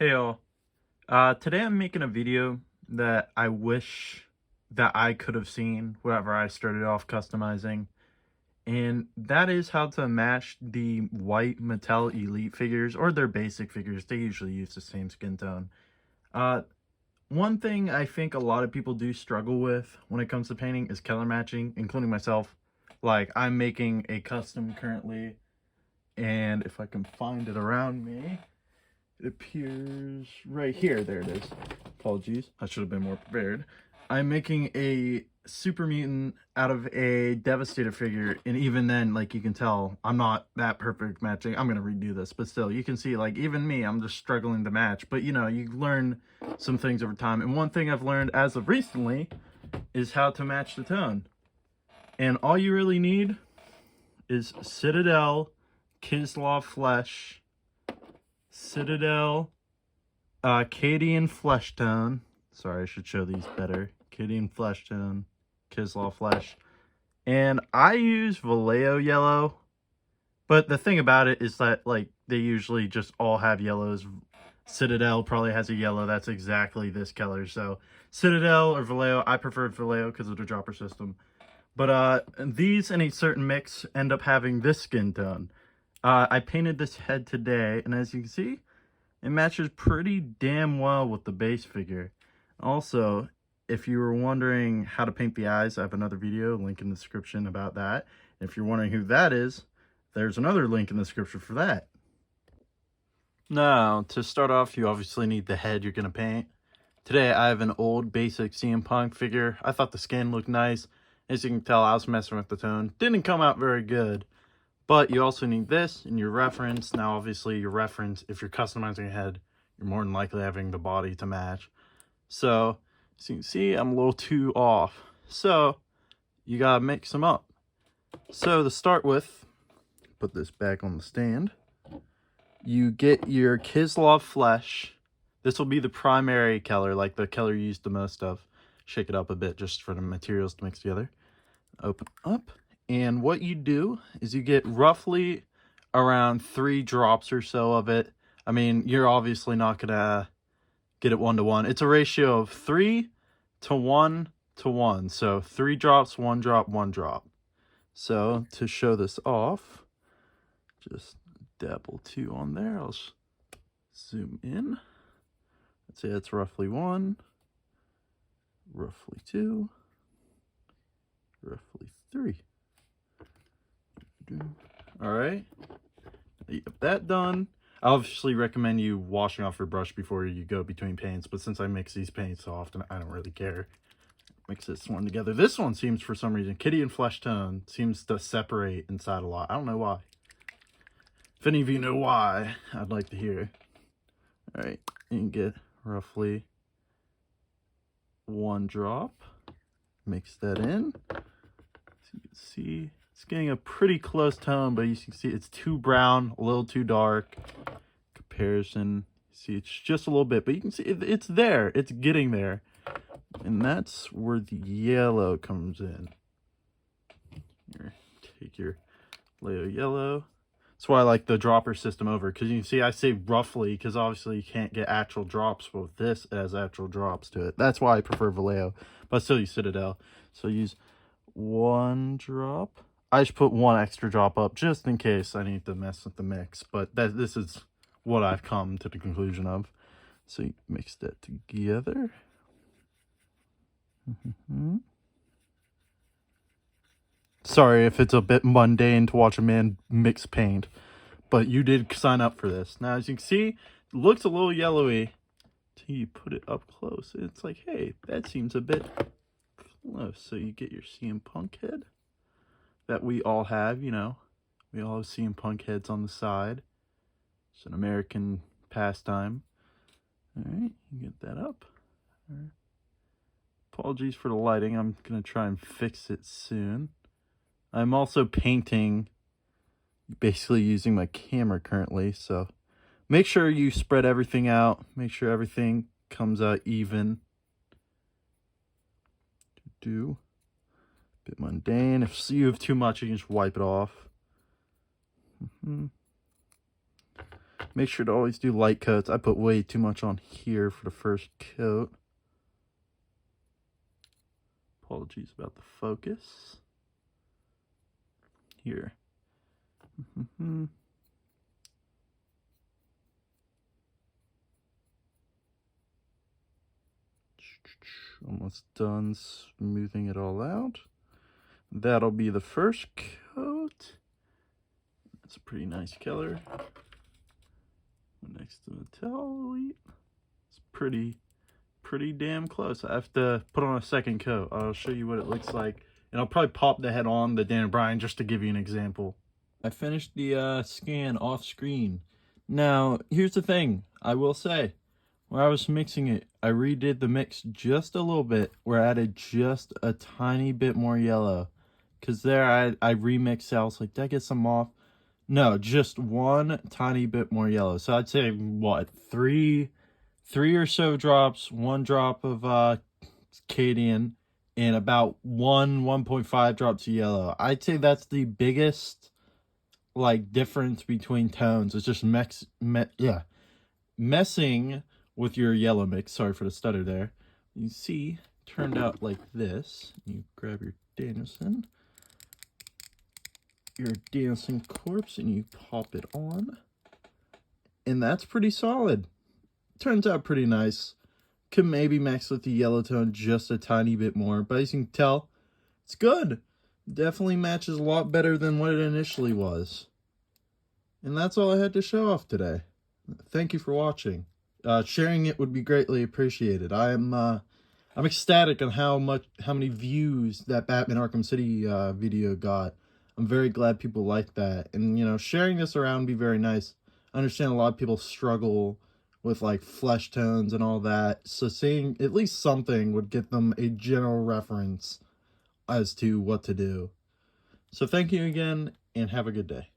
Hey all, today I'm making a video that I wish that I could have seen whenever I started off customizing, and that is how to match the white Mattel Elite figures, or their basic figures. They usually use the same skin tone. Uh, One thing I think a lot of people do struggle with when it comes to painting is color matching, including myself. Like, I'm making a custom currently, and if I can find it around me, it appears right here. There it is. Apologies. I should have been more prepared. I'm making a super mutant out of a Devastator figure, and even then, like, you can tell, I'm not that perfect matching. I'm going to redo this, but still, you can see, like, even me, I'm just struggling to match. But, you know, you learn some things over time. And one thing I've learned as of recently is how to match the tone. And all you really need is Citadel, Kislev Flesh, Citadel, Cadian Flesh Tone. Sorry, I should show these better. Cadian Flesh Tone, Kislev Flesh. And I use Vallejo Yellow. But the thing about it is that, like, they usually just all have yellows. Citadel probably has a yellow that's exactly this color. So, Citadel or Vallejo, I preferred Vallejo because of the dropper system. But these in a certain mix end up having this skin tone. I painted this head today, and as you can see, it matches pretty damn well with the base figure. Also, if you were wondering how to paint the eyes, I have another video, link in the description about that. If you're wondering who that is, there's another link in the description for that. Now, to start off, you obviously need the head you're going to paint. Today, I have an old basic CM Punk figure. I thought the skin looked nice. As you can tell, I was messing with the tone. Didn't come out very good. But you also need this in your reference. Now, obviously, your reference, if you're customizing your head, you're more than likely having the body to match. So, as you can see, I'm a little too off. So, you gotta mix them up. So, to start with, put this back on the stand. You get your Kislev Flesh. This will be the primary color, like the color you used the most of. Shake it up a bit just for the materials to mix together. Open up. And what you do is you get roughly around 3 drops or so of it. I mean, you're obviously not going to get it 1-to-1. It's a ratio of 3 to 1 to 1. So 3 drops, 1 drop, 1 drop. So to show this off, just dabble 2 on there. I'll zoom in. Let's say that's roughly 1, roughly 2, roughly 3. All right, you have that done. I obviously recommend you washing off your brush before you go between paints, but since I mix these paints so often, I don't really care. Mix this one together. This one seems, for some reason, Cadian Flesh Tone seems to separate inside a lot. I don't know why. If any of you know why, I'd like to hear. All right, you can get roughly 1 drop. Mix that in. So you can see it's getting a pretty close tone, but you can see it's too brown, a little too dark. Comparison, see, it's just a little bit, but you can see it's there. It's getting there. And that's where the yellow comes in. Here, take your Leo yellow. That's why I like the dropper system over, because you can see I say roughly, because obviously you can't get actual drops, but this has actual drops to it. That's why I prefer Vallejo, but I still use Citadel. So use 1 drop. I just put 1 extra drop up just in case I need to mess with the mix, but this is what I've come to the conclusion of. So you mix that together. Sorry if it's a bit mundane to watch a man mix paint, but you did sign up for this. Now, as you can see, it looks a little yellowy until you put it up close. It's like, hey, that seems a bit close. So you get your CM Punk head that we all have, you know. We all have CM Punk heads on the side. It's an American pastime. All right, you get that up. All right. Apologies for the lighting. I'm going to try and fix it soon. I'm also painting, basically using my camera currently, so make sure you spread everything out. Make sure everything comes out even. A bit mundane. If you have too much, you can just wipe it off. Make sure to always do light coats. I put way too much on here for the first coat. Apologies about the focus. Here. Almost done smoothing it all out. That'll be the first coat. That's a pretty nice color. Next to the Elite. It's pretty damn close. I have to put on a second coat. I'll show you what it looks like. And I'll probably pop the head on the Dan Bryan just to give you an example. I finished the scan off screen. Now, here's the thing. I will say, when I was mixing it, I redid the mix just a little bit, where I added just a tiny bit more yellow. Because there I remixed it. I was like, did I get some off? No, just one tiny bit more yellow. So I'd say, what, three or so drops, 1 drop of Cadian, and about 1.5 drops of yellow. I'd say that's the biggest, like, difference between tones. It's just messing with your yellow mix. Sorry for the stutter there. You see, turned out like this. You grab your Danielson corpse and you pop it on, and that's pretty solid. Turns out pretty nice. Could maybe mix with the yellow tone just a tiny bit more, but as you can tell, it's good. Definitely matches a lot better than what it initially was. And that's all I had to show off today. Thank you for watching. Sharing it would be greatly appreciated. I'm ecstatic on how many views that Batman Arkham City video got. I'm very glad people like that. And, you know, sharing this around would be very nice. I understand a lot of people struggle with, like, flesh tones and all that. So seeing at least something would get them a general reference as to what to do. So thank you again, and have a good day.